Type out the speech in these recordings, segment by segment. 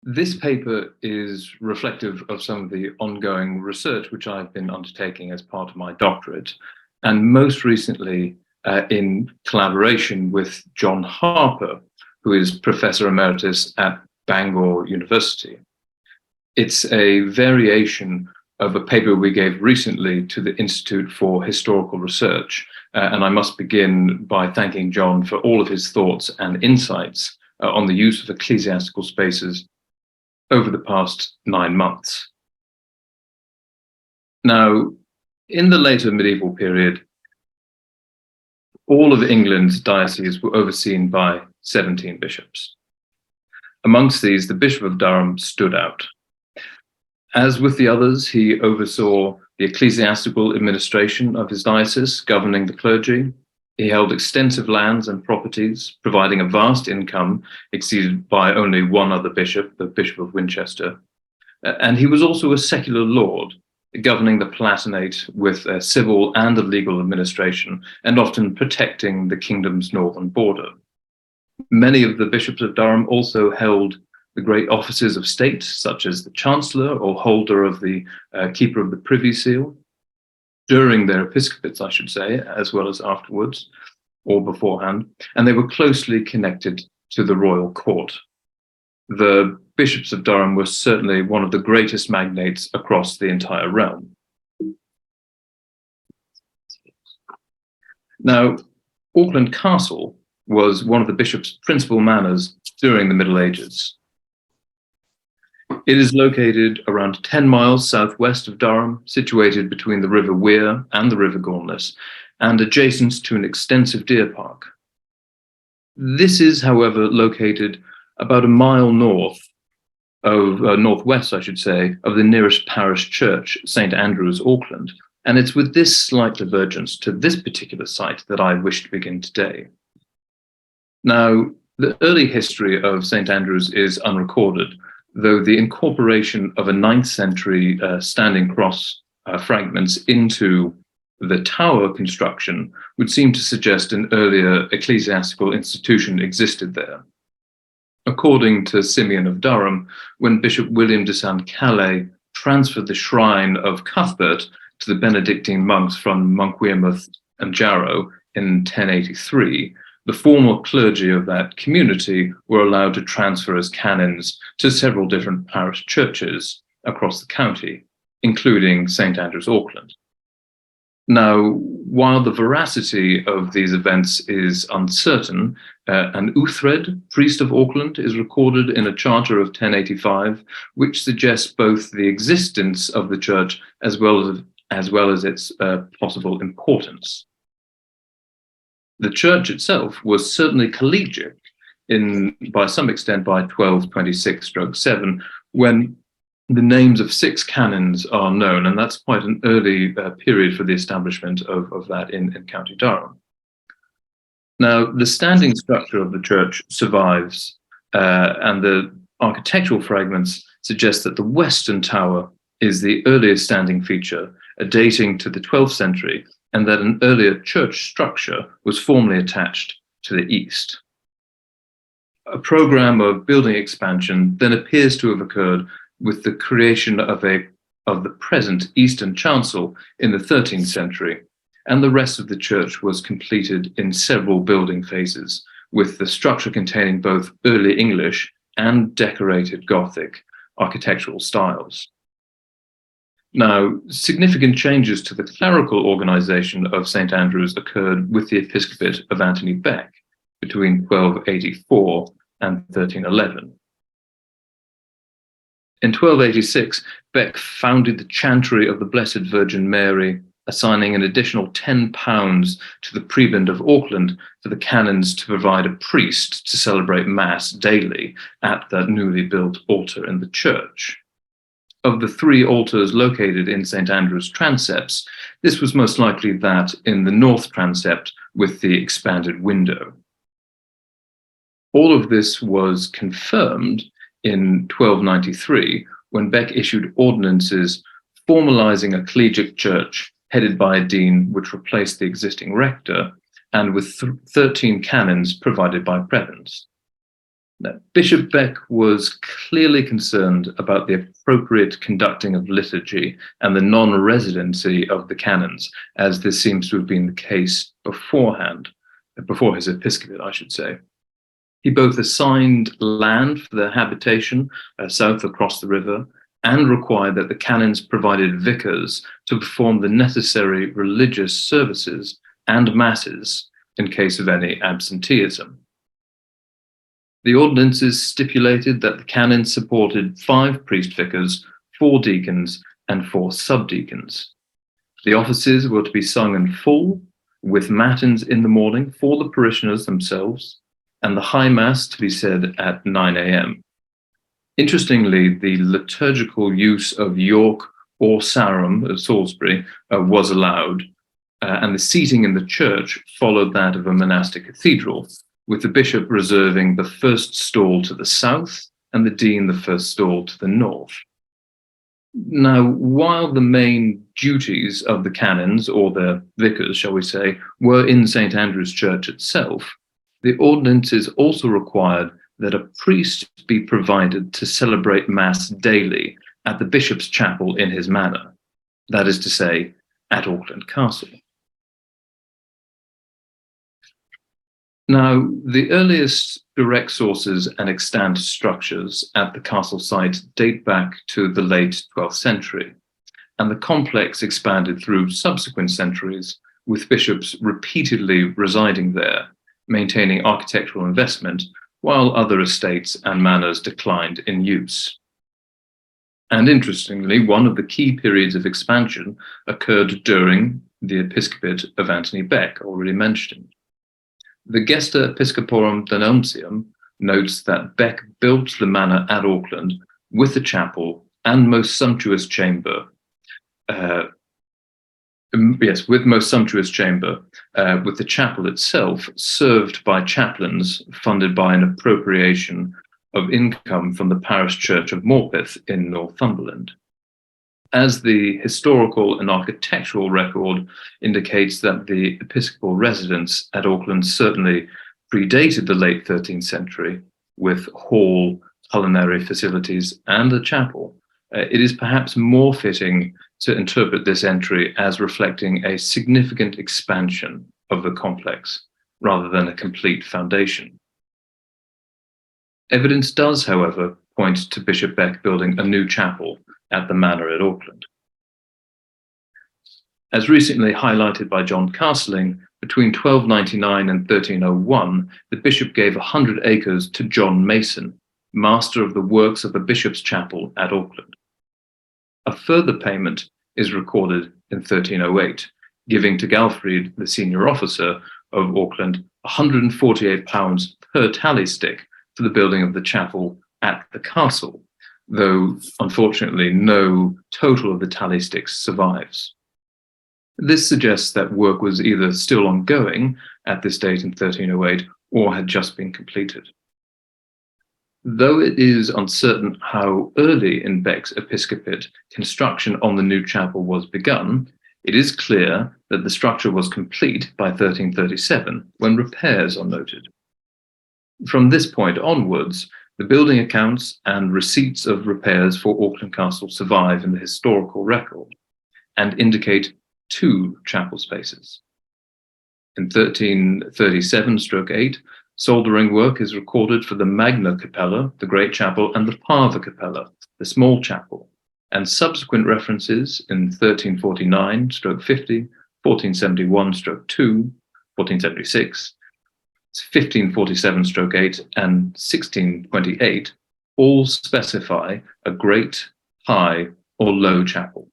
This paper is reflective of some of the ongoing research which I've been undertaking as part of my doctorate, and most recently in collaboration with John Harper, who is Professor Emeritus at Bangor University. It's a variation of a paper we gave recently to the Institute for Historical Research, and I must begin by thanking John for all of his thoughts and insights on the use of ecclesiastical spaces over the past 9 months. Now, in the later medieval period, all of England's dioceses were overseen by 17 bishops. Amongst these, the Bishop of Durham stood out. As with the others, he oversaw the ecclesiastical administration of his diocese, governing the clergy. He held extensive lands and properties, providing a vast income exceeded by only one other bishop, the Bishop of Winchester. And he was also a secular lord, governing the Palatinate with a civil and a legal administration, and often protecting the kingdom's northern border. Many of the bishops of Durham also held the great offices of state, such as the Chancellor or holder of the Keeper of the Privy Seal, during their episcopates, I should say, as well as afterwards or beforehand, and they were closely connected to the royal court. The bishops of Durham were certainly one of the greatest magnates across the entire realm. Now, Auckland Castle was one of the bishop's principal manors during the Middle Ages. It is located around 10 miles southwest of Durham, situated between the River Wear and the River Gormless, and adjacent to an extensive deer park. This is, however, located about a mile northwest, I should say, of the nearest parish church, St. Andrew's, Auckland, and it's with this slight divergence to this particular site that I wish to begin today. Now, the early history of St. Andrew's is unrecorded, though the incorporation of a 9th century standing cross fragments into the tower construction would seem to suggest an earlier ecclesiastical institution existed there. According to Simeon of Durham, when Bishop William de St. Calais transferred the shrine of Cuthbert to the Benedictine monks from Monkwearmouth and Jarrow in 1083, the former clergy of that community were allowed to transfer as canons to several different parish churches across the county, including St. Andrew's, Auckland. Now, while the veracity of these events is uncertain, an Uthred, priest of Auckland, is recorded in a charter of 1085, which suggests both the existence of the church as well as its possible importance. The church itself was certainly collegiate by some extent by 1226-7, when the names of 6 canons are known, and that's quite an early period for the establishment of that in County Durham. Now, the standing structure of the church survives, and the architectural fragments suggest that the western tower is the earliest standing feature, dating to the 12th century, and that an earlier church structure was formally attached to the east. A program of building expansion then appears to have occurred with the creation of the present eastern chancel in the 13th century, and the rest of the church was completed in several building phases, with the structure containing both early English and decorated Gothic architectural styles. Now, significant changes to the clerical organization of St. Andrew's occurred with the episcopate of Anthony Beck between 1284 and 1311. In 1286, Beck founded the Chantry of the Blessed Virgin Mary, assigning an additional £10 to the prebend of Auckland for the canons to provide a priest to celebrate Mass daily at that newly built altar in the church. Of the 3 altars located in St. Andrew's transepts, this was most likely that in the north transept with the expanded window. All of this was confirmed in 1293, when Beck issued ordinances formalizing a collegiate church headed by a dean, which replaced the existing rector, and with 13 canons provided by prebends. Now, Bishop Beck was clearly concerned about the appropriate conducting of liturgy and the non-residency of the canons, as this seems to have been the case beforehand, before his episcopate, I should say. He both assigned land for their habitation south across the river and required that the canons provided vicars to perform the necessary religious services and masses in case of any absenteeism. The ordinances stipulated that the canons supported 5 priest vicars, 4 deacons, and 4 subdeacons. The offices were to be sung in full, with matins in the morning for the parishioners themselves, and the high mass to be said at 9 a.m. Interestingly, the liturgical use of York or Sarum at Salisbury was allowed, and the seating in the church followed that of a monastic cathedral, with the bishop reserving the first stall to the south and the dean the first stall to the north. Now, while the main duties of the canons, or their vicars, shall we say, were in St. Andrew's Church itself, the ordinances also required that a priest be provided to celebrate Mass daily at the bishop's chapel in his manor, that is to say, at Auckland Castle. Now, the earliest direct sources and extant structures at the castle site date back to the late 12th century, and the complex expanded through subsequent centuries, with bishops repeatedly residing there, maintaining architectural investment, while other estates and manors declined in use. And interestingly, one of the key periods of expansion occurred during the episcopate of Anthony Beck, already mentioned. The Gesta Episcoporum Denuntium notes that Beck built the manor at Auckland with the chapel and most sumptuous chamber, with the chapel itself served by chaplains funded by an appropriation of income from the parish church of Morpeth in Northumberland. As the historical and architectural record indicates that the episcopal residence at Auckland certainly predated the late 13th century, with hall, culinary facilities, and a chapel, it is perhaps more fitting to interpret this entry as reflecting a significant expansion of the complex, rather than a complete foundation. Evidence does, however, point to Bishop Beck building a new chapel at the manor at Auckland. As recently highlighted by John Castling, between 1299 and 1301, the bishop gave 100 acres to John Mason, master of the works of the bishop's chapel at Auckland. A further payment is recorded in 1308, giving to Galfried, the senior officer of Auckland, £148 per tally stick for the building of the chapel at the castle, though unfortunately no total of the tally sticks survives. This suggests that work was either still ongoing at this date in 1308 or had just been completed. Though it is uncertain how early in Beck's episcopate construction on the new chapel was begun, it is clear that the structure was complete by 1337, when repairs are noted. From this point onwards, the building accounts and receipts of repairs for Auckland Castle survive in the historical record and indicate 2 chapel spaces. In 1337/8, soldering work is recorded for the Magna Capella, the Great Chapel, and the Parva Capella, the Small Chapel, and subsequent references in 1349/50, 1471/2, 1476, 1547/8, and 1628 all specify a great, high, or low chapel.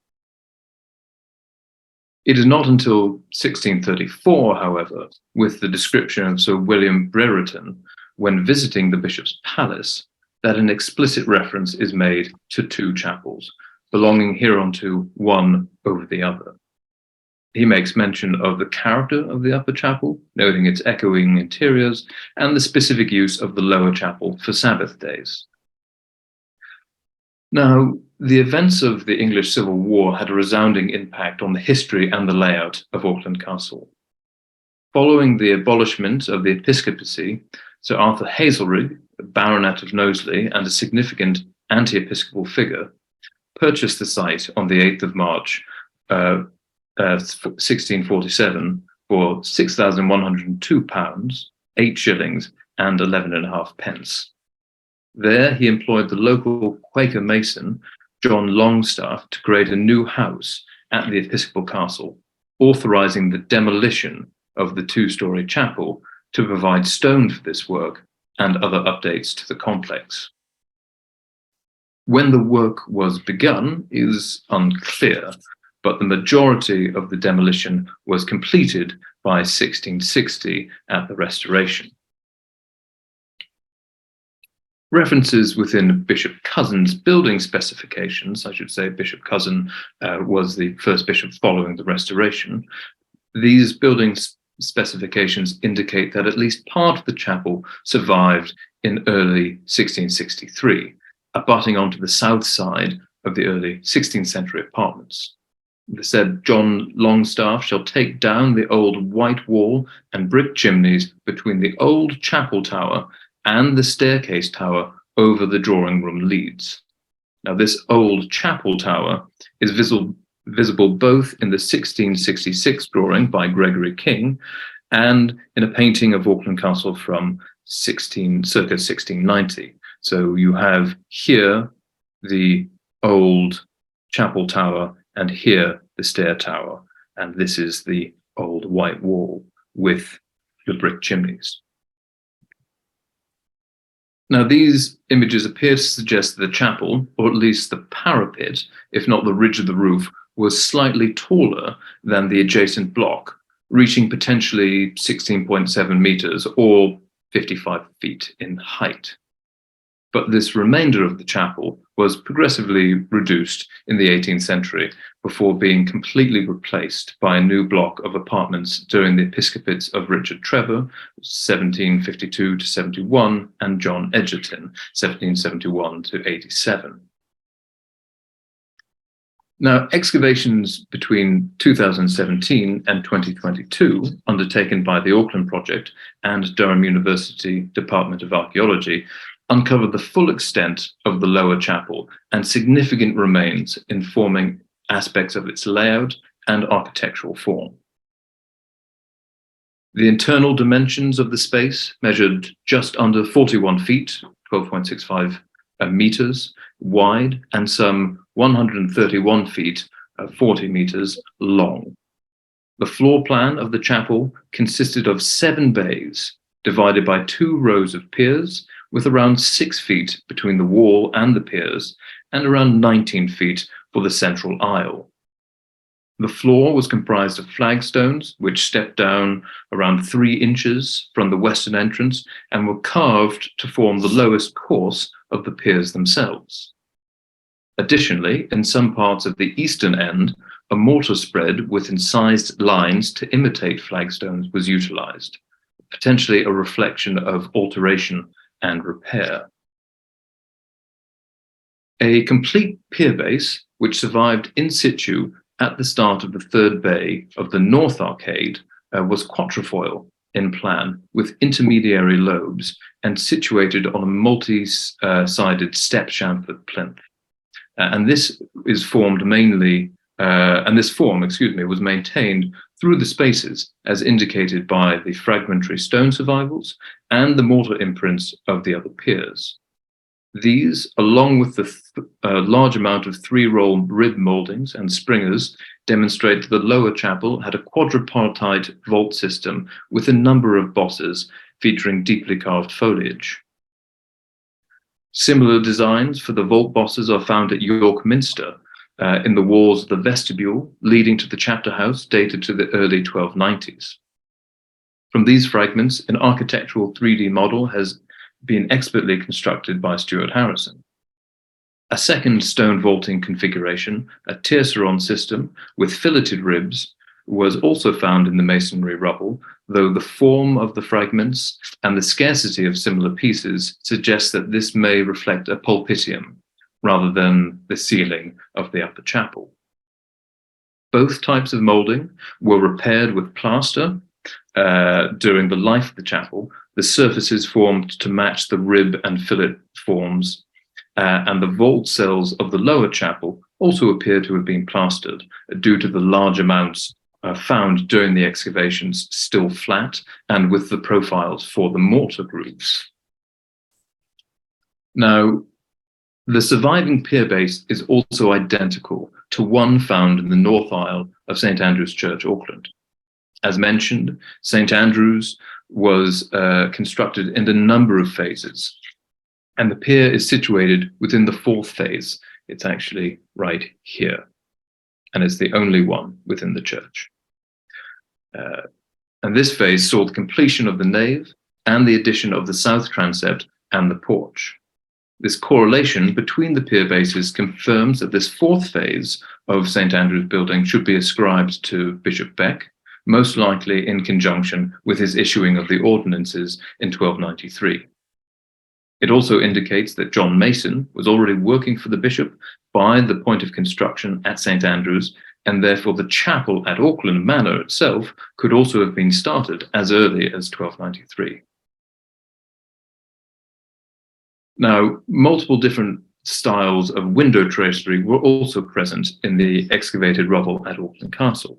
It is not until 1634, however, with the description of Sir William Brereton when visiting the bishop's palace, that an explicit reference is made to 2 chapels, belonging hereunto one over the other. He makes mention of the character of the upper chapel, noting its echoing interiors, and the specific use of the lower chapel for Sabbath days. Now, the events of the English Civil War had a resounding impact on the history and the layout of Auckland Castle. Following the abolishment of the episcopacy, Sir Arthur Hazelrig, Baronet of Knowsley and a significant anti-episcopal figure, purchased the site on the 8th of March, 1647 for £6,102, 8 shillings and 11.5 pence. There he employed the local Quaker mason, John Longstaff, to create a new house at the episcopal castle, authorising the demolition of the 2-storey chapel to provide stone for this work and other updates to the complex. When the work was begun is unclear, but the majority of the demolition was completed by 1660 at the restoration. References within Bishop Cousin's building specifications, I should say Bishop Cousin was the first bishop following the restoration. These building specifications indicate that at least part of the chapel survived in early 1663, abutting onto the south side of the early 16th century apartments. They said, John Longstaff shall take down the old white wall and brick chimneys between the old chapel tower and the staircase tower over the drawing room leads. Now, this old chapel tower is visible both in the 1666 drawing by Gregory King and in a painting of Auckland Castle from circa 1690. So you have here the old chapel tower and here the stair tower, and this is the old white wall with the brick chimneys. Now, these images appear to suggest that the chapel, or at least the parapet, if not the ridge of the roof, was slightly taller than the adjacent block, reaching potentially 16.7 meters or 55 feet in height. But this remainder of the chapel was progressively reduced in the 18th century before being completely replaced by a new block of apartments during the episcopates of Richard Trevor, 1752 to 71, and John Egerton, 1771 to 87. Now, excavations between 2017 and 2022, undertaken by the Auckland Project and Durham University Department of Archaeology, uncovered the full extent of the lower chapel and significant remains informing aspects of its layout and architectural form. The internal dimensions of the space measured just under 41 feet, 12.65 meters wide, and some 131 feet, 40 meters long. The floor plan of the chapel consisted of 7 bays divided by 2 rows of piers, with around 6 feet between the wall and the piers, and around 19 feet for the central aisle. The floor was comprised of flagstones, which stepped down around 3 inches from the western entrance and were carved to form the lowest course of the piers themselves. Additionally, in some parts of the eastern end, a mortar spread with incised lines to imitate flagstones was utilized, potentially a reflection of alteration and repair. A complete pier base, which survived in situ at the start of the 3rd bay of the north arcade, was quatrefoil in plan with intermediary lobes and situated on a multi-sided step-chamfered plinth. And this form was maintained through the spaces as indicated by the fragmentary stone survivals and the mortar imprints of the other piers. These, along with the large amount of 3-roll rib mouldings and springers, demonstrate that the lower chapel had a quadripartite vault system with a number of bosses featuring deeply carved foliage. Similar designs for the vault bosses are found at York Minster, in the walls of the vestibule leading to the chapter house dated to the early 1290s. From these fragments, an architectural 3D model has been expertly constructed by Stuart Harrison. A second stone vaulting configuration, a tierceron system with filleted ribs, was also found in the masonry rubble, though the form of the fragments and the scarcity of similar pieces suggests that this may reflect a pulpitium rather than the ceiling of the upper chapel. Both types of moulding were repaired with plaster during the life of the chapel, the surfaces formed to match the rib and fillet forms, and the vault cells of the lower chapel also appear to have been plastered due to the large amounts found during the excavations still flat and with the profiles for the mortar grooves. Now, the surviving pier base is also identical to one found in the north aisle of St Andrew's Church, Auckland. As mentioned, St Andrew's was constructed in a number of phases, and the pier is situated within the fourth phase. It's actually right here, and it's the only one within the church. And this phase saw the completion of the nave and the addition of the south transept and the porch. This correlation between the pier bases confirms that this fourth phase of St Andrew's building should be ascribed to Bishop Beck, most likely in conjunction with his issuing of the ordinances in 1293. It also indicates that John Mason was already working for the bishop by the point of construction at St Andrews, and therefore the chapel at Auckland Manor itself could also have been started as early as 1293. Now, multiple different styles of window tracery were also present in the excavated rubble at Auckland Castle.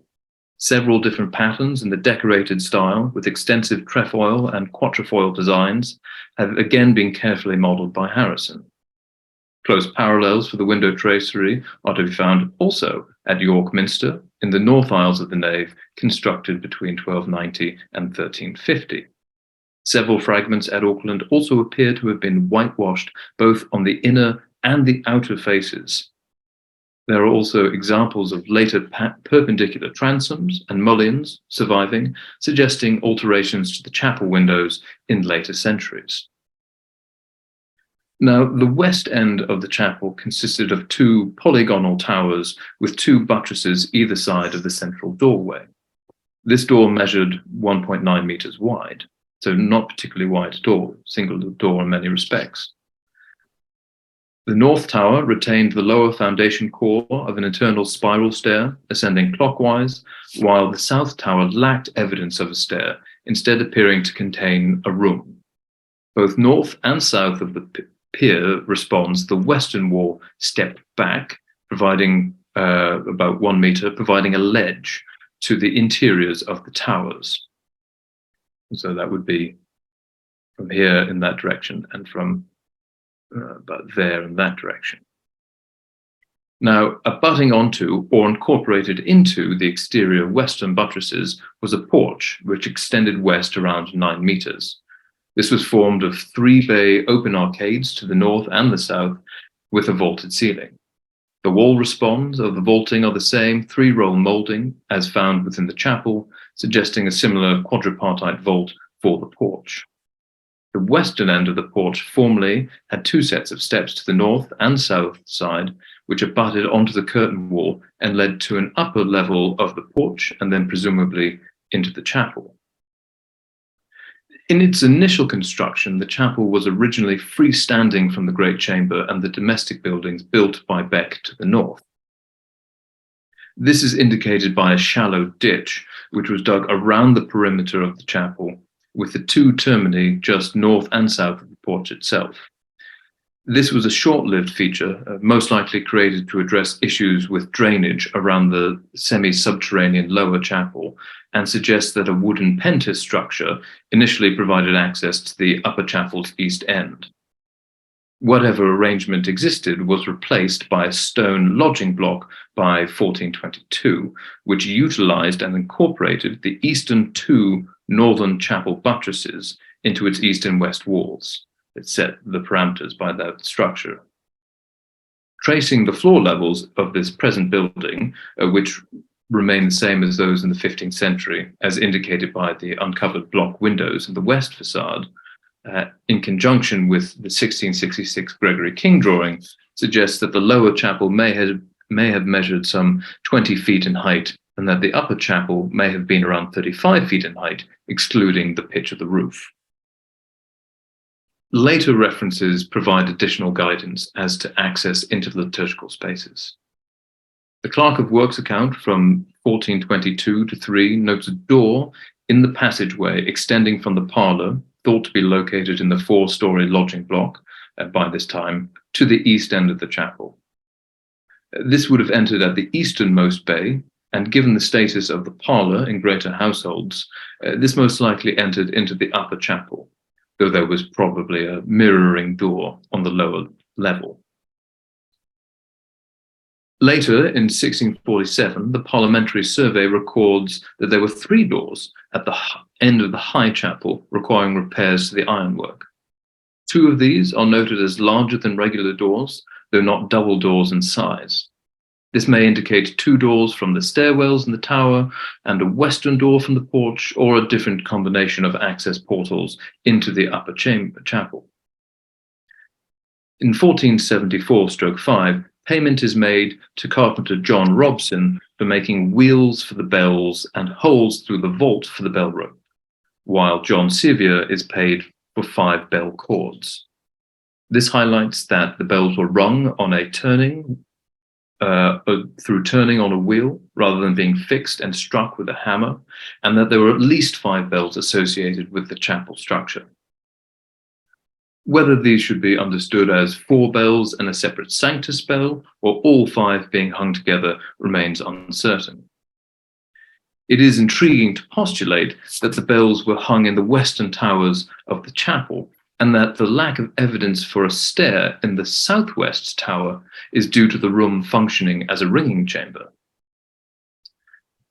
Several different patterns in the decorated style with extensive trefoil and quatrefoil designs have again been carefully modelled by Harrison. Close parallels for the window tracery are to be found also at York Minster in the north aisles of the nave, constructed between 1290 and 1350. Several fragments at Auckland also appear to have been whitewashed both on the inner and the outer faces. There are also examples of later perpendicular transoms and mullions surviving, suggesting alterations to the chapel windows in later centuries. Now, the west end of the chapel consisted of two polygonal towers with two buttresses either side of the central doorway. This door measured 1.9 meters wide, so not particularly wide at all, single door in many respects. The north tower retained the lower foundation core of an internal spiral stair ascending clockwise, while the south tower lacked evidence of a stair, instead appearing to contain a room. Both north and south of the pier responds, the western wall stepped back, providing about 1 meter, providing a ledge to the interiors of the towers. So that would be from here in that direction and from about there in that direction. Now, abutting onto or incorporated into the exterior western buttresses was a porch which extended west around 9 meters. This was formed of 3 bay open arcades to the north and the south with a vaulted ceiling. The wall responds of the vaulting are the same 3-roll moulding as found within the chapel, suggesting a similar quadripartite vault for the porch. The western end of the porch formerly had 2 sets of steps to the north and south side, which abutted onto the curtain wall and led to an upper level of the porch and then presumably into the chapel. In its initial construction, the chapel was originally freestanding from the great chamber and the domestic buildings built by Beck to the north. This is indicated by a shallow ditch, which was dug around the perimeter of the chapel, with the 2 termini just north and south of the porch itself. This was a short-lived feature, most likely created to address issues with drainage around the semi-subterranean lower chapel, and suggests that a wooden penthouse structure initially provided access to the upper chapel's east end. Whatever arrangement existed was replaced by a stone lodging block by 1422, which utilized and incorporated the eastern 2 northern chapel buttresses into its east and west walls. It set the parameters by that structure. Tracing the floor levels of this present building, which remain the same as those in the 15th century, as indicated by the uncovered block windows in the west facade, in conjunction with the 1666 Gregory King drawing, suggests that the lower chapel may have measured some 20 feet in height, and that the upper chapel may have been around 35 feet in height, excluding the pitch of the roof. Later references provide additional guidance as to access into the liturgical spaces. The Clerk of Works account from 1422 to 3 notes a door in the passageway extending from the parlour thought to be located in the 4-story lodging block by this time, to the east end of the chapel. This would have entered at the easternmost bay, and given the status of the parlour in greater households, this most likely entered into the upper chapel, though there was probably a mirroring door on the lower level. Later, in 1647, the Parliamentary Survey records that there were 3 doors at the end of the high chapel requiring repairs to the ironwork. 2 of these are noted as larger than regular doors, though not double doors in size. This may indicate 2 doors from the stairwells in the tower and a western door from the porch, or a different combination of access portals into the upper chapel. In 1474/5, payment is made to carpenter John Robson for making wheels for the bells and holes through the vault for the bell rope, while John Sevier is paid for 5 bell cords. This highlights that the bells were rung on a through turning on a wheel rather than being fixed and struck with a hammer, and that there were at least 5 bells associated with the chapel structure. Whether these should be understood as 4 bells and a separate sanctus bell, or all 5 being hung together, remains uncertain. It is intriguing to postulate that the bells were hung in the western towers of the chapel, and that the lack of evidence for a stair in the southwest tower is due to the room functioning as a ringing chamber.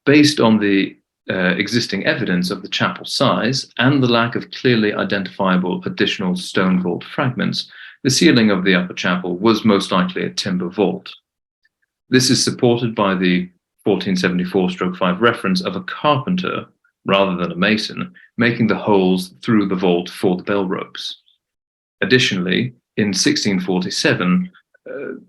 Based on the existing evidence of the chapel size and the lack of clearly identifiable additional stone vault fragments, the ceiling of the upper chapel was most likely a timber vault. This is supported by the 1474/5 reference of a carpenter, rather than a mason, making the holes through the vault for the bell ropes. Additionally, in 1647,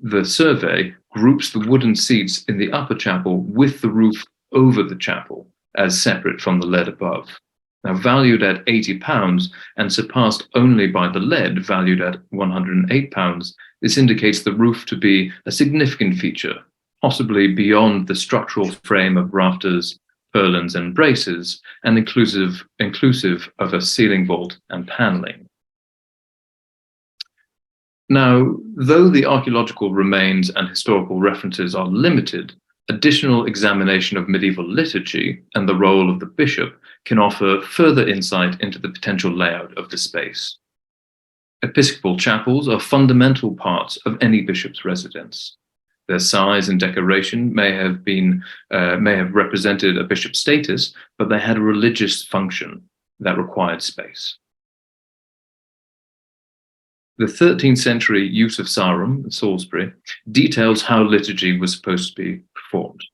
the survey groups the wooden seats in the upper chapel with the roof over the chapel as separate from the lead above. Now, valued at £80 and surpassed only by the lead, valued at £108, this indicates the roof to be a significant feature, possibly beyond the structural frame of rafters, purlins, and braces, and inclusive of a ceiling vault and panelling. Now, though the archaeological remains and historical references are limited, additional examination of medieval liturgy and the role of the bishop can offer further insight into the potential layout of the space. Episcopal chapels are fundamental parts of any bishop's residence. Their size and decoration may have represented a bishop's status, but they had a religious function that required space. The 13th century use of Sarum, Salisbury, details how liturgy was supposed to be performed.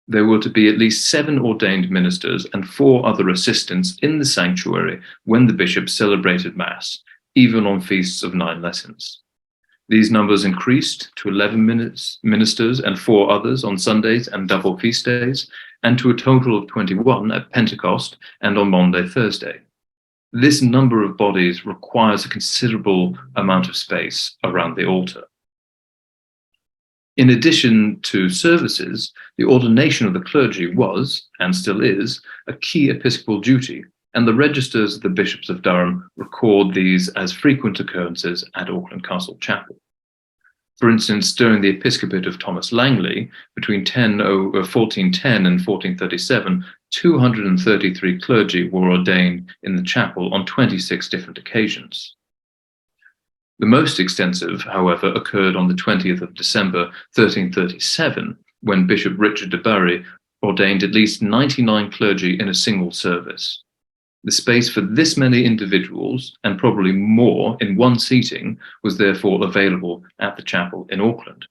There were to be at least 7 ordained ministers and 4 other assistants in the sanctuary when the bishop celebrated Mass, even on feasts of 9 lessons. These numbers increased to 11 ministers and 4 others on Sundays and double feast days, and to a total of 21 at Pentecost and on Maundy Thursday. This number of bodies requires a considerable amount of space around the altar. In addition to services, the ordination of the clergy was, and still is, a key episcopal duty, and the registers of the bishops of Durham record these as frequent occurrences at Auckland Castle Chapel. For instance, during the episcopate of Thomas Langley, between 1410 and 1437, 233 clergy were ordained in the chapel on 26 different occasions. The most extensive, however, occurred on the 20th of December 1337, when Bishop Richard de Bury ordained at least 99 clergy in a single service. The space for this many individuals, and probably more in one seating, was therefore available at the chapel in Auckland.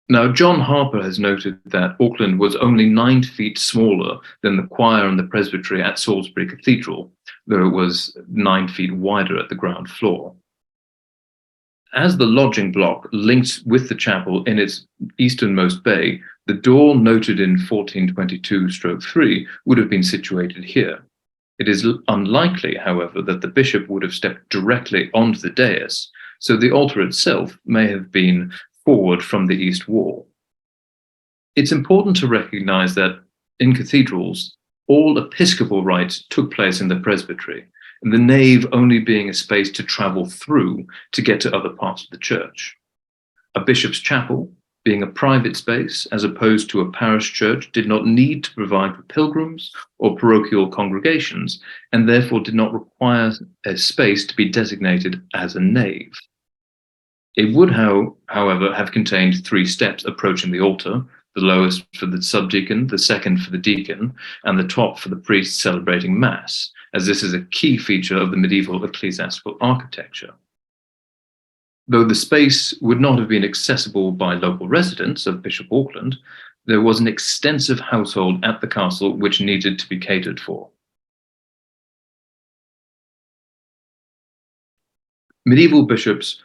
Now, John Harper has noted that Auckland was only 9 feet smaller than the choir and the presbytery at Salisbury Cathedral, though it was 9 feet wider at the ground floor. As the lodging block linked with the chapel in its easternmost bay, the door noted in 1422/3 would have been situated here. It is unlikely, however, that the bishop would have stepped directly onto the dais, so the altar itself may have been forward from the east wall. It's important to recognize that in cathedrals, All episcopal rites took place in the presbytery, and the nave only being a space to travel through to get to other parts of the church. A bishop's chapel, being a private space as opposed to a parish church, did not need to provide for pilgrims or parochial congregations, and therefore did not require a space to be designated as a nave. It would, however, have contained 3 steps approaching the altar, the lowest for the subdeacon, the second for the deacon, and the top for the priest celebrating Mass, as this is a key feature of the medieval ecclesiastical architecture. Though the space would not have been accessible by local residents of Bishop Auckland, there was an extensive household at the castle which needed to be catered for. Medieval bishops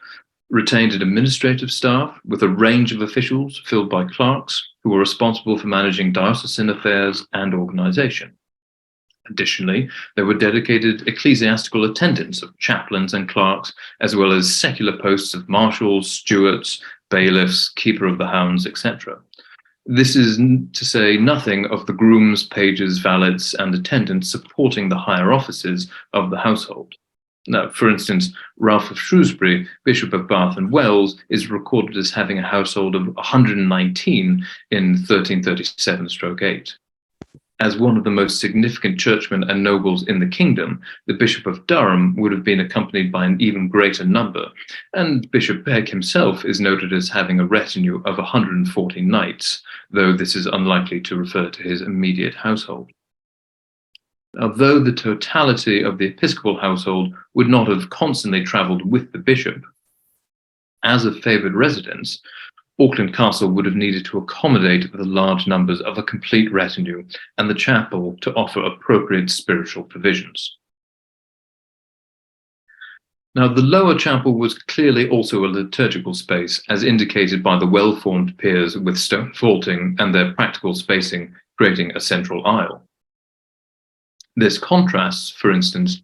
retained an administrative staff with a range of officials filled by clerks who were responsible for managing diocesan affairs and organization. Additionally, there were dedicated ecclesiastical attendants of chaplains and clerks, as well as secular posts of marshals, stewards, bailiffs, keeper of the hounds, etc. This is to say nothing of the grooms, pages, valets, and attendants supporting the higher offices of the household. Now, for instance, Ralph of Shrewsbury, Bishop of Bath and Wells, is recorded as having a household of 119 in 1337-8. As one of the most significant churchmen and nobles in the kingdom, the Bishop of Durham would have been accompanied by an even greater number, and Bishop Beck himself is noted as having a retinue of 140 knights, though this is unlikely to refer to his immediate household. Although the totality of the episcopal household would not have constantly travelled with the bishop, as a favoured residence, Auckland Castle would have needed to accommodate the large numbers of a complete retinue and the chapel to offer appropriate spiritual provisions. Now, the lower chapel was clearly also a liturgical space, as indicated by the well-formed piers with stone vaulting and their practical spacing creating a central aisle. This contrasts, for instance,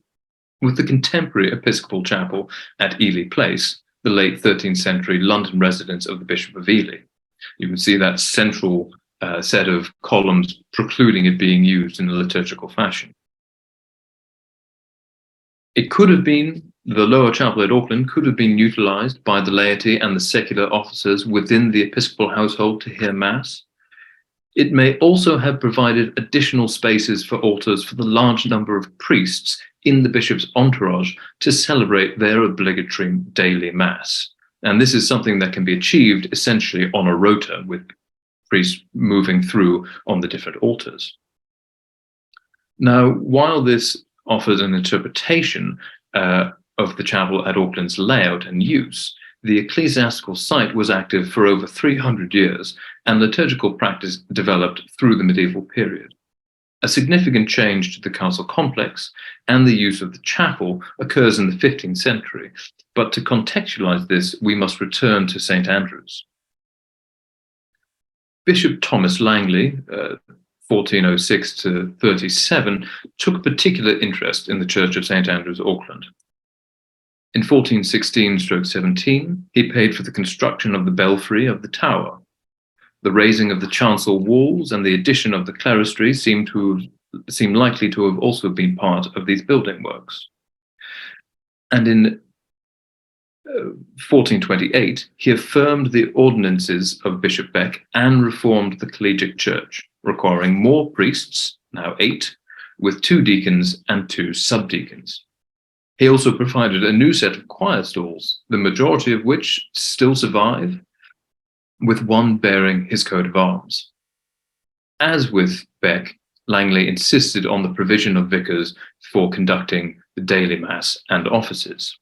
with the contemporary Episcopal chapel at Ely Place, the late 13th century London residence of the Bishop of Ely. You can see that central set of columns precluding it being used in a liturgical fashion. It could have been, the lower chapel at Auckland could have been utilised by the laity and the secular officers within the episcopal household to hear Mass. It may also have provided additional spaces for altars for the large number of priests in the bishop's entourage to celebrate their obligatory daily Mass. And this is something that can be achieved essentially on a rota, with priests moving through on the different altars. Now, while this offers an interpretation of the chapel at Auckland's layout and use, the ecclesiastical site was active for over 300 years, and liturgical practice developed through the medieval period. A significant change to the castle complex and the use of the chapel occurs in the 15th century, but to contextualize this, we must return to St. Andrews. Bishop Thomas Langley, 1406 to 37, took particular interest in the Church of St. Andrews, Auckland. In 1416-17, he paid for the construction of the belfry of the tower. The raising of the chancel walls and the addition of the clerestory seem likely to have also been part of these building works. And in 1428, he affirmed the ordinances of Bishop Beck and reformed the collegiate church, requiring more priests, now 8, with 2 deacons and 2 subdeacons. He also provided a new set of choir stalls, the majority of which still survive, with one bearing his coat of arms. As with Beck, Langley insisted on the provision of vicars for conducting the daily Mass and offices.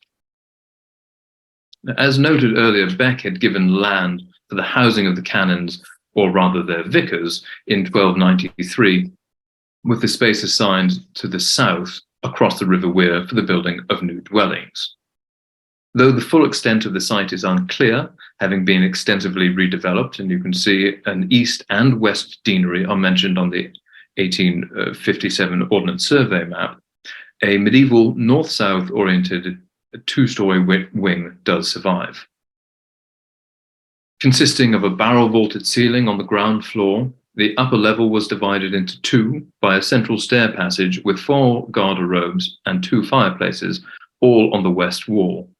As noted earlier, Beck had given land for the housing of the canons, or rather their vicars, in 1293, with the space assigned to the south across the River Wear for the building of new dwellings. Though the full extent of the site is unclear, having been extensively redeveloped, and you can see an east and west deanery are mentioned on the 1857 Ordnance Survey map, a medieval north-south oriented 2-story wing does survive. Consisting of a barrel vaulted ceiling on the ground floor, The upper level was divided into two by a central stair passage with 4 garderobes and 2 fireplaces, all on the west wall.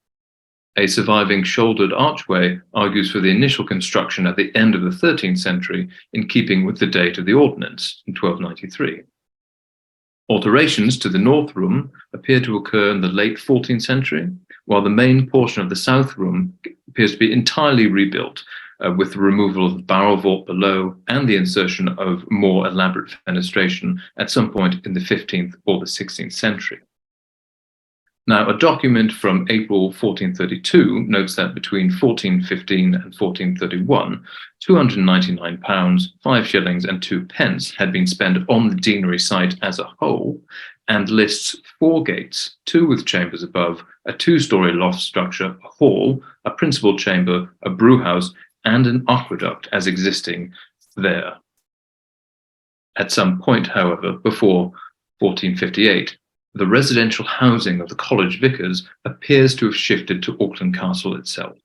A surviving shouldered archway argues for the initial construction at the end of the 13th century, in keeping with the date of the ordinance in 1293. Alterations to the north room appear to occur in the late 14th century, while the main portion of the south room appears to be entirely rebuilt, with the removal of the barrel vault below and the insertion of more elaborate fenestration at some point in the 15th or the 16th century. Now, a document from April 1432 notes that between 1415 and 1431, £299, 5 shillings and 2 pence had been spent on the deanery site as a whole, and lists 4 gates, 2 with chambers above, a 2-story loft structure, a hall, a principal chamber, a brewhouse, and an aqueduct as existing there. At some point, however, before 1458, the residential housing of the college vicars appears to have shifted to Auckland Castle itself.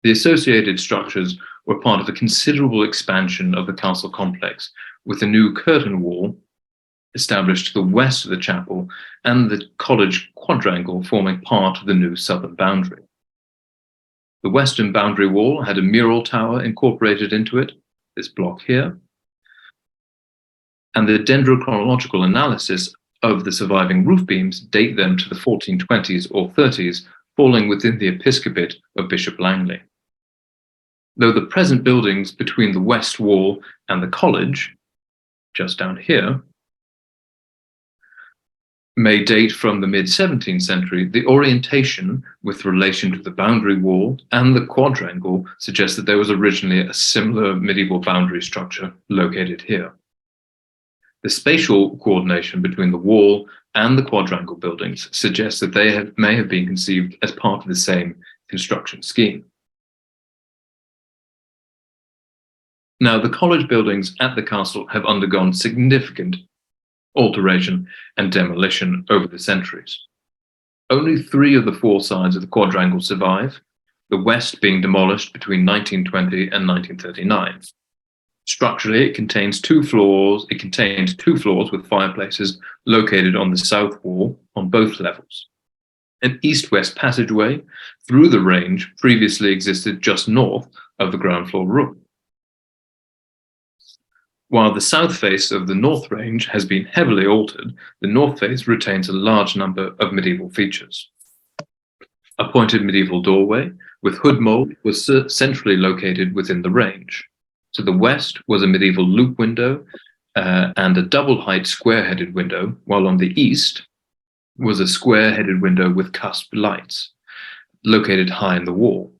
The associated structures were part of a considerable expansion of the castle complex, with a new curtain wall established to the west of the chapel and the college quadrangle forming part of the new southern boundary. The western boundary wall had a mural tower incorporated into it, this block here, and the dendrochronological analysis of the surviving roof beams date them to the 1420s or 30s, falling within the episcopate of Bishop Langley. Though the present buildings between the west wall and the college, just down here, may date from the mid-17th century, the orientation with relation to the boundary wall and the quadrangle suggests that there was originally a similar medieval boundary structure located here. The spatial coordination between the wall and the quadrangle buildings suggests that they may have been conceived as part of the same construction scheme. Now, the college buildings at the castle have undergone significant alteration and demolition over the centuries. Only 3 of the 4 sides of the quadrangle survive, the west being demolished between 1920 and 1939. Structurally, it contains 2 floors. It contains 2 floors with fireplaces located on the south wall on both levels. An east-west passageway through the range previously existed just north of the ground floor room. While the south face of the north range has been heavily altered, the north face retains a large number of medieval features. A pointed medieval doorway with hood mould was centrally located within the range. To the west was a medieval loop window and a double-height square-headed window, while on the east was a square-headed window with cusp lights, located high in the wall.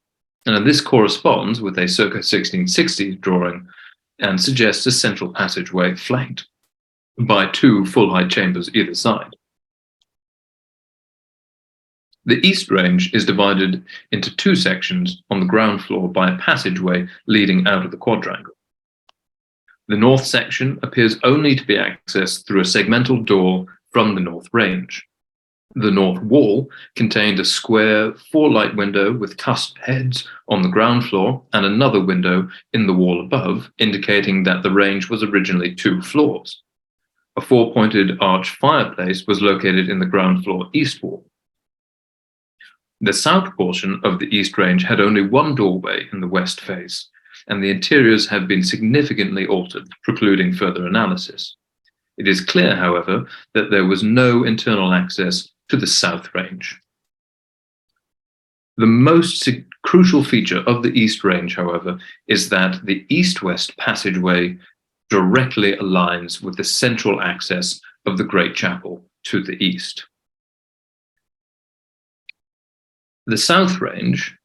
And this corresponds with a circa 1660 drawing and suggests a central passageway flanked by 2 full-height chambers either side. The east range is divided into 2 sections on the ground floor by a passageway leading out of the quadrangle. The north section appears only to be accessed through a segmental door from the north range. The north wall contained a square 4-light window with cusp heads on the ground floor and another window in the wall above, indicating that the range was originally 2 floors. A 4-pointed arch fireplace was located in the ground floor east wall. The south portion of the east range had only 1 doorway in the west face, and the interiors have been significantly altered, precluding further analysis. It is clear, however, that there was no internal access to the south range. The most crucial feature of the east range, however, is that the east-west passageway directly aligns with the central access of the great chapel to the east. The south range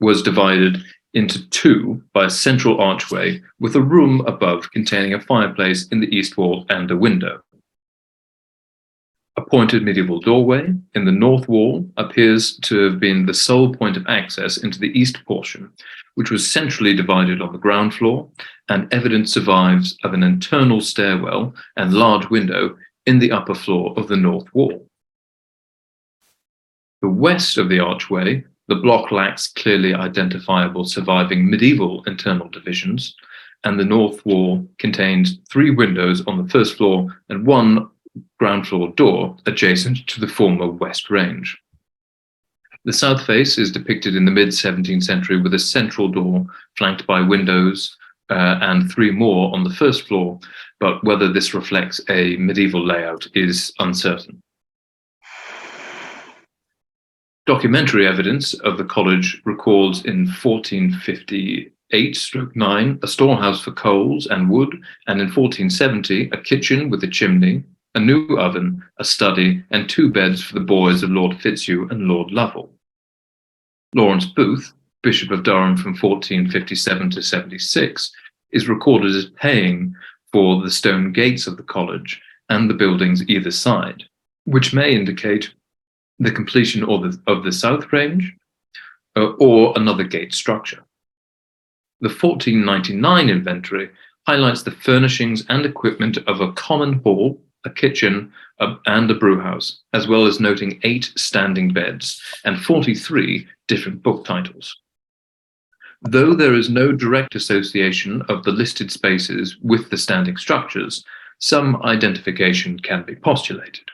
was divided into 2 by a central archway with a room above containing a fireplace in the east wall and a window. A pointed medieval doorway in the north wall appears to have been the sole point of access into the east portion, which was centrally divided on the ground floor, and evidence survives of an internal stairwell and large window in the upper floor of the north wall. The west of the archway, the block lacks clearly identifiable surviving medieval internal divisions, and the north wall contained 3 windows on the first floor and 1 ground floor door adjacent to the former west range. The south face is depicted in the mid-17th century with a central door flanked by windows and 3 more on the first floor, but whether this reflects a medieval layout is uncertain. Documentary evidence of the college records in 1458-9 a storehouse for coals and wood, and in 1470 a kitchen with a chimney, a new oven, a study, and 2 beds for the boys of Lord Fitzhugh and Lord Lovell. Lawrence Booth, Bishop of Durham from 1457 to 76, is recorded as paying for the stone gates of the college and the buildings either side, which may indicate the completion of the south range or another gate structure. The 1499 inventory highlights the furnishings and equipment of a common hall, a kitchen, and a brewhouse, as well as noting 8 standing beds and 43 different book titles. Though there is no direct association of the listed spaces with the standing structures, some identification can be postulated.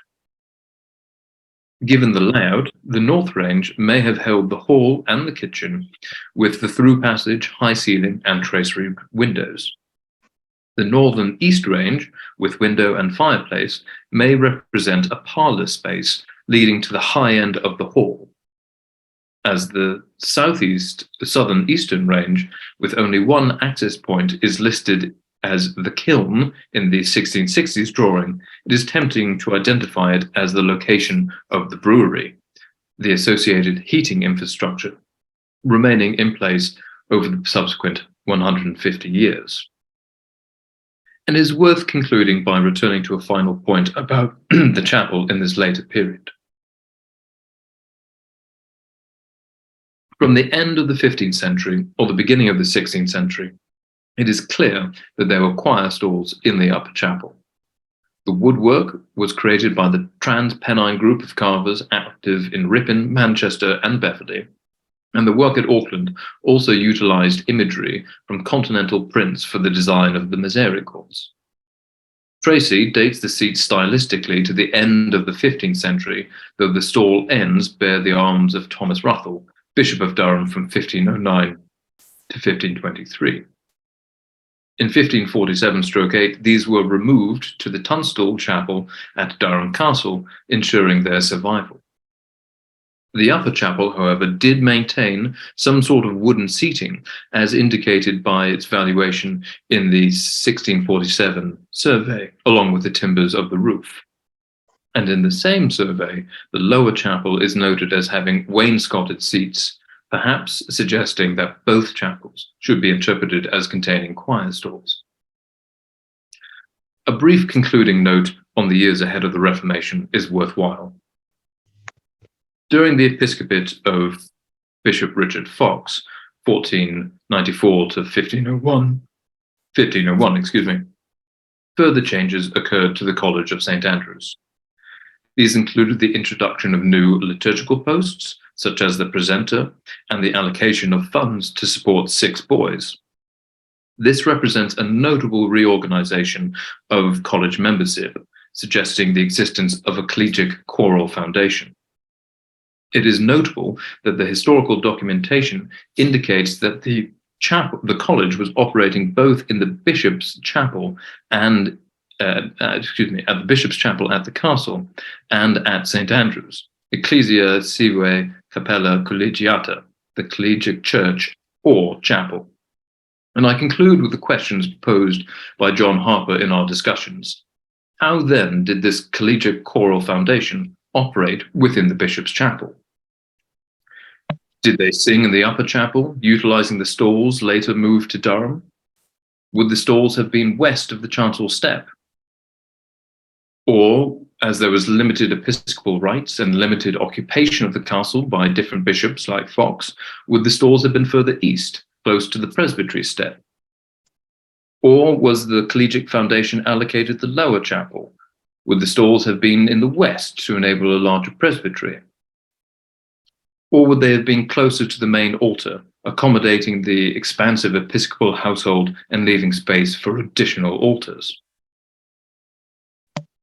Given the layout, the north range may have held the hall and the kitchen, with the through passage, high ceiling, and tracery windows. The northern east range, with window and fireplace, may represent a parlour space leading to the high end of the hall, as the southern eastern range, with only 1 access point, is listed as the kiln in the 1660s drawing. It is tempting to identify it as the location of the brewery, the associated heating infrastructure remaining in place over the subsequent 150 years. And it is worth concluding by returning to a final point about the chapel in this later period. From the end of the 15th century or the beginning of the 16th century, it is clear that there were choir stalls in the upper chapel. The woodwork was created by the Trans-Pennine group of carvers active in Ripon, Manchester, and Beverley, and the work at Auckland also utilised imagery from continental prints for the design of the misericords. Tracy dates the seat stylistically to the end of the 15th century, though the stall ends bear the arms of Thomas Ruthell, Bishop of Durham from 1509 to 1523. In 1547-8, these were removed to the Tunstall Chapel at Durham Castle, ensuring their survival. The upper chapel, however, did maintain some sort of wooden seating, as indicated by its valuation in the 1647 survey, along with the timbers of the roof. And in the same survey, the lower chapel is noted as having wainscoted seats, perhaps suggesting that both chapels should be interpreted as containing choir stalls. A brief concluding note on the years ahead of the Reformation is worthwhile. During the episcopate of Bishop Richard Fox, 1494 to 1501, further changes occurred to the College of St. Andrews. These included the introduction of new liturgical posts, such as the precentor, and the allocation of funds to support 6 boys. This represents a notable reorganization of college membership, suggesting the existence of a collegiate choral foundation. It is notable that the historical documentation indicates that the college was operating both in the bishop's chapel and at the bishop's chapel at the castle and at St. Andrews, Ecclesia Sive Capella Collegiata, the collegiate church or chapel. And I conclude with the questions posed by John Harper in our discussions. How then did this collegiate choral foundation operate within the bishop's chapel? Did they sing in the upper chapel, utilizing the stalls later moved to Durham? Would the stalls have been west of the chancel step? Or, as there was limited episcopal rights and limited occupation of the castle by different bishops like Fox, would the stalls have been further east, close to the presbytery step? Or was the collegiate foundation allocated the lower chapel? Would the stalls have been in the west to enable a larger presbytery? or would they have been closer to the main altar, accommodating the expansive episcopal household and leaving space for additional altars?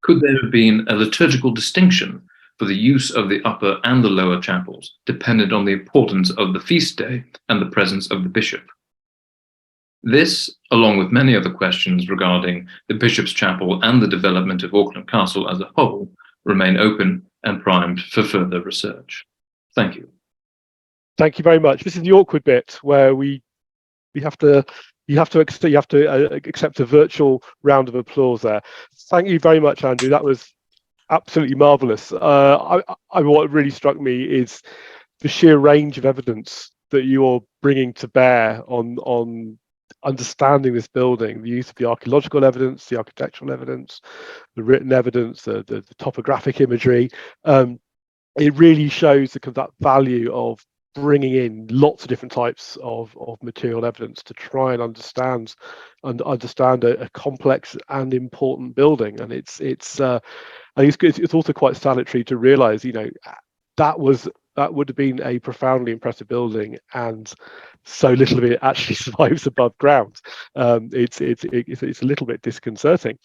Could there have been a liturgical distinction for the use of the upper and the lower chapels, dependent on the importance of the feast day and the presence of the bishop? This, along with many other questions regarding the Bishop's Chapel and the development of Auckland Castle as a whole, remain open and primed for further research. Thank you. Thank you very much. This is the awkward bit where you have to accept a virtual round of applause there. Thank you very much, Andrew. That was absolutely marvelous. What really struck me is the sheer range of evidence that you're bringing to bear on understanding this building, the use of the archaeological evidence, the architectural evidence, the written evidence, the topographic imagery. It really shows that value of bringing in lots of different types of material evidence to try and understand a complex and important building. And I think it's also quite salutary to realize, that would have been a profoundly impressive building, and so little of it actually survives above ground. It's a little bit disconcerting.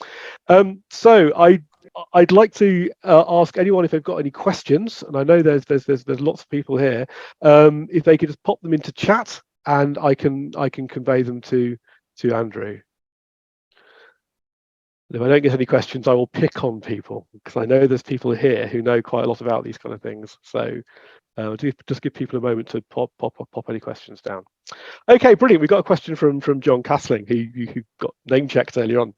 So I'd like to ask anyone if they've got any questions, and I know there's lots of people here. If they could just pop them into chat, and I can convey them to Andrew. And if I don't get any questions, I will pick on people, because I know there's people here who know quite a lot about these kind of things. So just give people a moment to pop any questions down. Okay, brilliant. We've got a question from John Castling, who got name checked earlier on.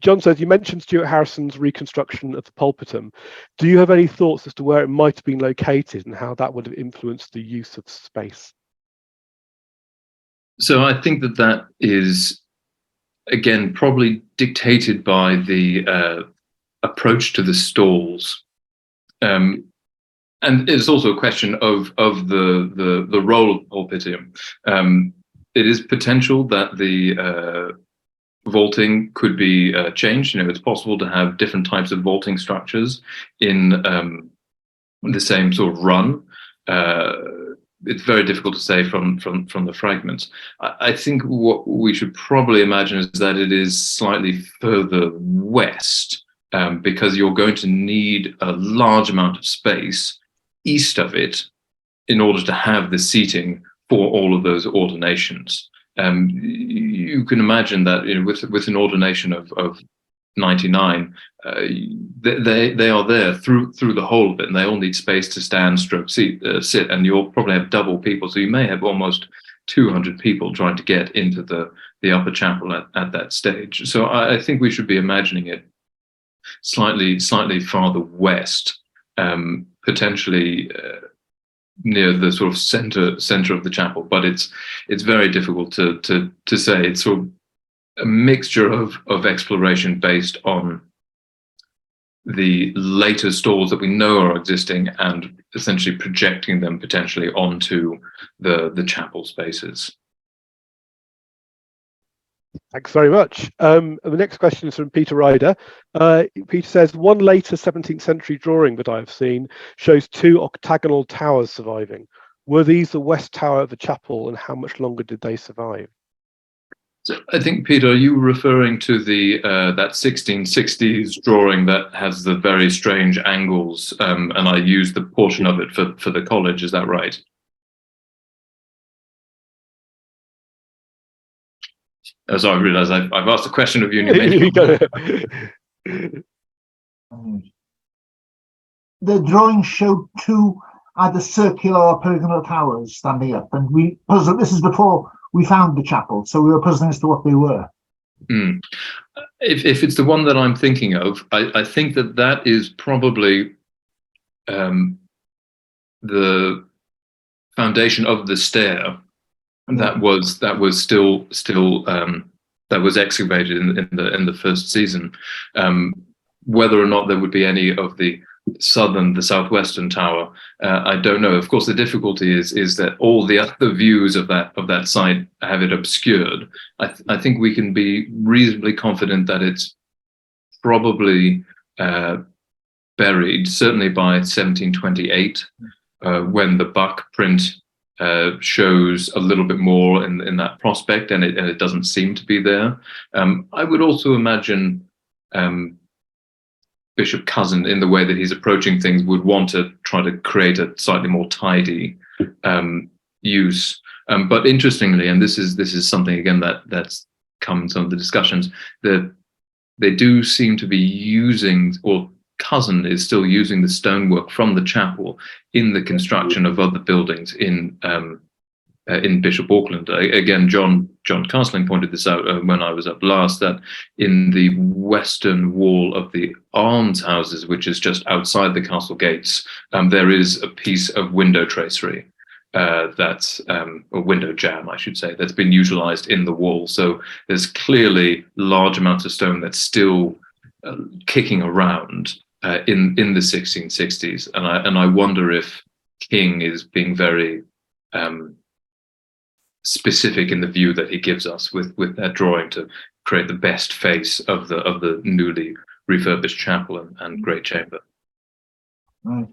John says, you mentioned Stuart Harrison's reconstruction of the pulpitum. Do you have any thoughts as to where it might have been located and how that would have influenced the use of space? So I think that is, again, probably dictated by the approach to the stalls. And it's also a question of the role of pulpitium. It is potential that the vaulting could be changed. It's possible to have different types of vaulting structures in the same sort of run. It's very difficult to say from the fragments. I think what we should probably imagine is that it is slightly further west, because you're going to need a large amount of space east of it in order to have the seating for all of those ordinations. You can imagine that with an ordination of 99, they are there through the whole of it, and they all need space to stand, stroke, sit, and you'll probably have double people, so you may have almost 200 people trying to get into the upper chapel at that stage. So I think we should be imagining it slightly farther west, potentially near the sort of center of the chapel, but it's very difficult to say. It's sort of a mixture of exploration based on the later stalls that we know are existing and essentially projecting them potentially onto the chapel spaces. Thanks very much. The next question is from Peter Ryder. Peter says, one later 17th century drawing that I've seen shows two octagonal towers surviving. Were these the west tower of the chapel, and how much longer did they survive? So I think, Peter, are you referring to the that 1660s drawing that has the very strange angles, and I used the portion of it for the college, is that right? So I realise I've asked a question of you. The drawing showed two either circular or polygonal towers standing up, and we puzzled. This is before we found the chapel, so we were puzzling as to what they were. If it's the one that I'm thinking of, I think that is probably the foundation of the stair. That was still that was excavated in the first season. Whether or not there would be any of the southwestern tower, I don't know. Of course, the difficulty is that all the other views of that site have it obscured. I think we can be reasonably confident that it's probably buried, certainly by 1728. when the Buck print shows a little bit more in that prospect, and it doesn't seem to be there. I would also imagine Bishop Cousin, in the way that he's approaching things, would want to try to create a slightly more tidy use. But interestingly, and this is something again that's come in some of the discussions, that they do seem to be using, or Cousin is still using, the stonework from the chapel in the construction of other buildings in Bishop Auckland. Again, John Castling pointed this out when I was up last, that in the western wall of the almshouses, which is just outside the castle gates, there is a piece of window tracery that's a window jamb, I should say, that's been utilized in the wall. So there's clearly large amounts of stone that's still kicking around in the 1660s, and I wonder if King is being very specific in the view that he gives us with that drawing to create the best face of the newly refurbished chapel and great chamber. Right.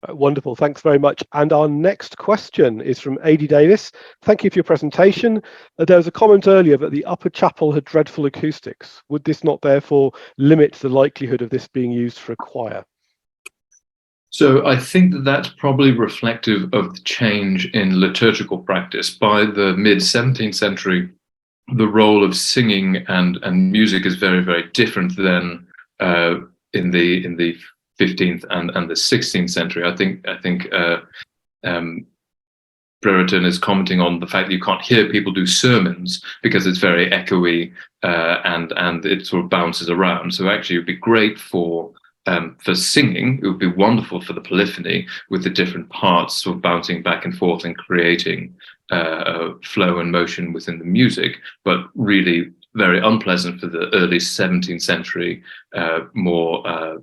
Wonderful, thanks very much. And our next question is from A.D. Davis. Thank you for your presentation. There was a comment earlier that the upper chapel had dreadful acoustics. Would this not therefore limit the likelihood of this being used for a choir? So I think that's probably reflective of the change in liturgical practice. By the mid-17th century, the role of singing and music is very, very different than in the 15th and the 16th century. I think Brereton is commenting on the fact that you can't hear people do sermons because it's very echoey and it sort of bounces around. So actually, it would be great for singing. It would be wonderful for the polyphony, with the different parts sort of bouncing back and forth and creating flow and motion within the music, but really very unpleasant for the early 17th century, more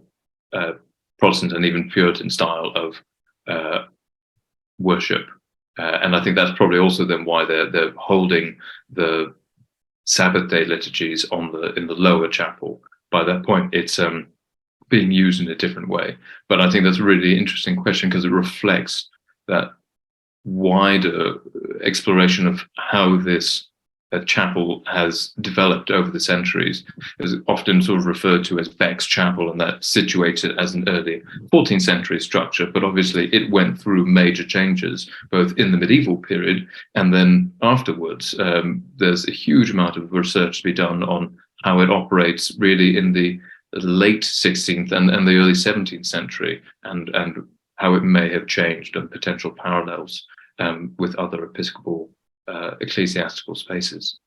Protestant and even Puritan style of worship. And I think that's probably also then why they're holding the Sabbath day liturgies in the lower chapel. By that point, it's being used in a different way. But I think that's a really interesting question, because it reflects that wider exploration of how this chapel has developed over the centuries. Is often sort of referred to as Beck's Chapel, and that's situated as an early 14th century structure, but obviously it went through major changes both in the medieval period and then afterwards. There's a huge amount of research to be done on how it operates really in the late 16th and the early 17th century, and how it may have changed, and potential parallels with other episcopal ecclesiastical spaces.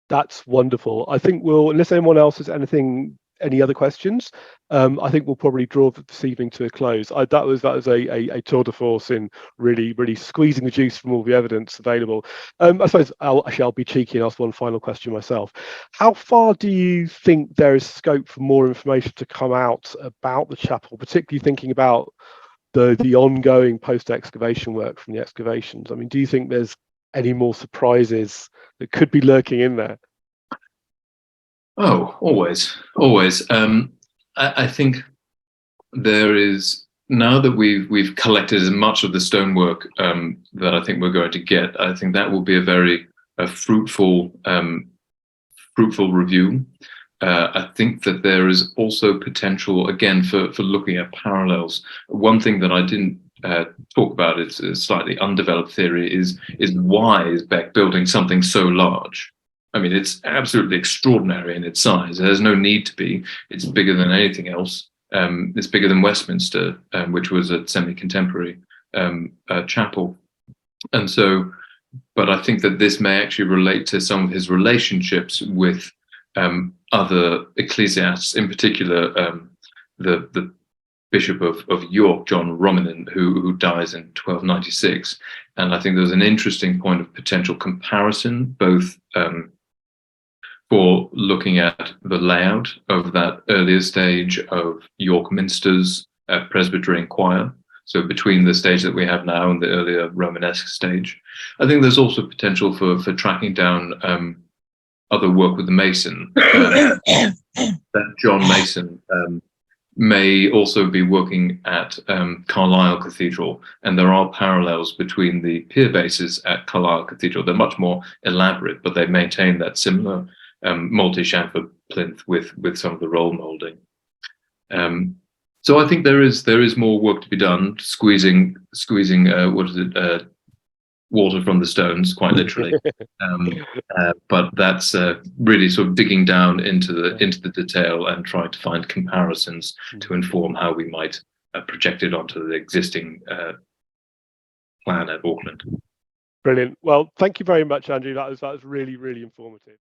That's wonderful. I think unless anyone else has any other questions, I think we'll probably draw this evening to a close. That was a tour de force in really squeezing the juice from all the evidence available. I suppose I'll be cheeky and ask one final question myself. How far do you think there is scope for more information to come out about the chapel, particularly thinking about the ongoing post-excavation work from the excavations? I mean, do you think there's any more surprises that could be lurking in there? Oh, always. I think there is, now that we've collected as much of the stonework that I think we're going to get, I think that will be a very fruitful review. I think that there is also potential, again, for looking at parallels. One thing that I didn't talk about, is a slightly undeveloped theory, is why is Beck building something so large? I mean, it's absolutely extraordinary in its size. There's no need to be. It's bigger than anything else. It's bigger than Westminster, which was a semi-contemporary chapel. And so, but I think that this may actually relate to some of his relationships with other ecclesiasts, in particular the Bishop of York, John Rominen, who dies in 1296. And I think there's an interesting point of potential comparison, both for looking at the layout of that earlier stage of York Minster's Presbytery and choir. So between the stage that we have now and the earlier Romanesque stage. I think there's also potential for tracking down other work with the Mason. That John Mason may also be working at Carlisle Cathedral, and there are parallels between the pier bases at Carlisle Cathedral. They're much more elaborate, but they maintain that similar multi-chamfer plinth with some of the roll moulding. So I think there is more work to be done, squeezing water from the stones, quite literally. But that's really sort of digging down into the detail and trying to find comparisons to inform how we might project it onto the existing plan at Auckland. Brilliant. Well, thank you very much, Andrew. That was really, really informative.